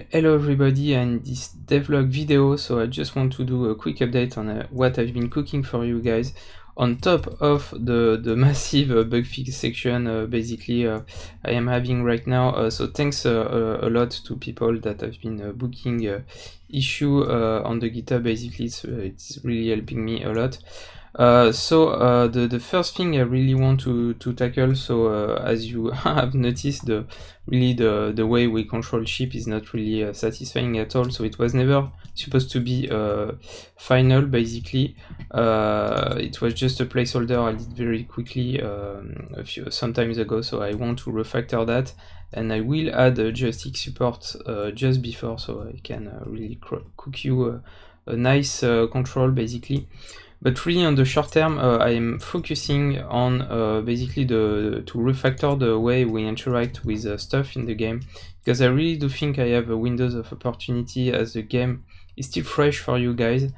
Hello everybody, and this devlog video, so I just want to do a quick update on what I've been cooking for you guys on top of the massive bug fix section basically I am having right now. So thanks a lot to people that have been booking issue on the GitHub. Basically it's really helping me a lot. The first thing I really want to tackle, so as you have noticed, the way we control ship is not really satisfying at all. So it was never supposed to be final basically. It was just a placeholder I did very quickly some times ago, so I want to refactor that, and I will add joystick support just before, so I can really cook you a nice control basically. But really on the short term, I am focusing on basically to refactor the way we interact with stuff in the game, because I really do think I have a windows of opportunity as the game is still fresh for you guys.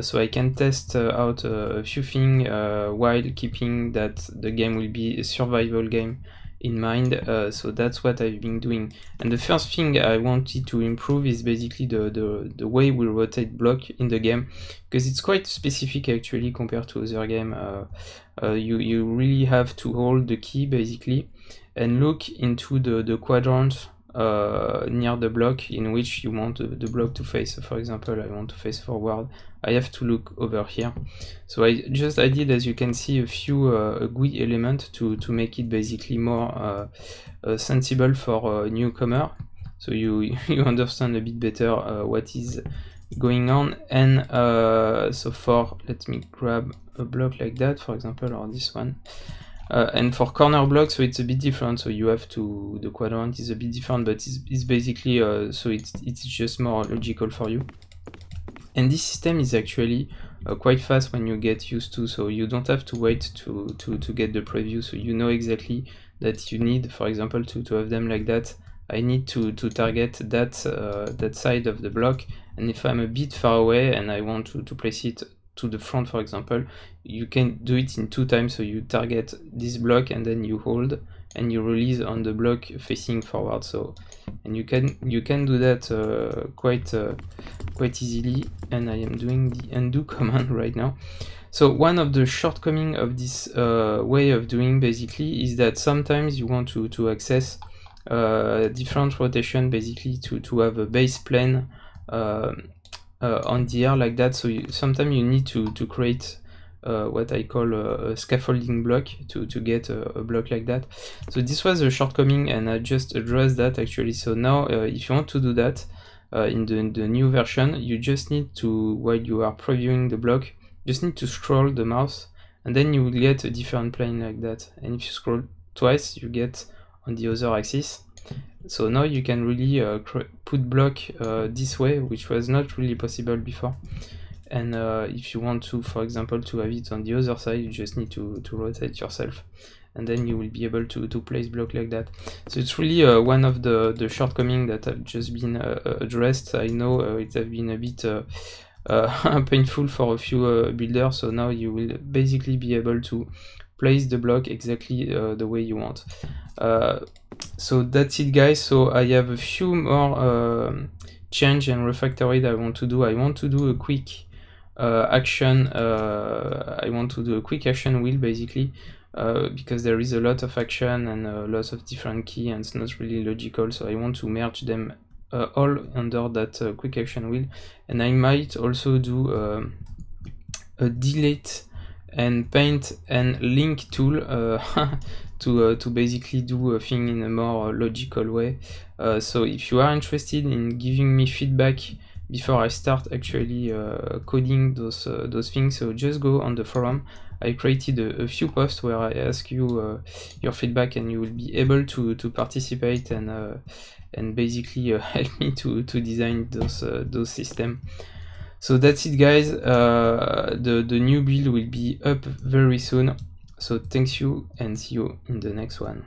So I can test out a few things while keeping that the game will be a survival game in mind. So that's what I've been doing, and the first thing I wanted to improve is basically the way we rotate block in the game, because it's quite specific actually compared to other game. You really have to hold the key basically and look into the quadrant near the block in which you want the block to face. So for example, I want to face forward, I have to look over here. So I did, as you can see, a few GUI elements to make it basically more sensible for a newcomer, so you understand a bit better what is going on. And so let me grab a block like that, for example, or this one. And for corner blocks, so it's a bit different. So you have to, the quadrant is a bit different, but it's basically so it's just more logical for you. And this system is actually quite fast when you get used to, so you don't have to wait to get the preview. So you know exactly that you need, for example, to have them like that. I need to target that side of the block, and if I'm a bit far away and I want to place it to the front, for example, you can do it in 2 times. So you target this block and then you hold and you release on the block facing forward. So, and you can do that quite easily, and I am doing the undo command right now. So one of the shortcomings of this way of doing basically is that sometimes you want to access different rotation basically to have a base plane on the air like that. So sometimes you need to create what I call a scaffolding block to get a block like that. So this was a shortcoming, and I just addressed that actually. So now if you want to do that in the new version, you just need to, while you are previewing the block, just need to scroll the mouse, and then you will get a different plane like that. And if you scroll twice, you get on the other axis. So now you can really put block this way, which was not really possible before. And if you want to, for example, to have it on the other side, you just need to rotate yourself, and then you will be able to place block like that. So it's really one of the shortcomings that have just been addressed. I know it has been a bit painful for a few builders, so now you will basically be able to place the block exactly the way you want. So that's it, guys. So I have a few more change and refactoring I want to do. I want to do a quick action. I want to do a quick action wheel basically, because there is a lot of action and lots of different keys, and it's not really logical. So I want to merge them all under that quick action wheel. And I might also do a delete and paint and link tool to basically do a thing in a more logical way. So if you are interested in giving me feedback before I start actually coding those things, so just go on the forum. I created a few posts where I ask you your feedback, and you will be able to participate and basically help me to design those systems. So that's it, guys. The new build will be up very soon. So thanks you, and see you in the next one.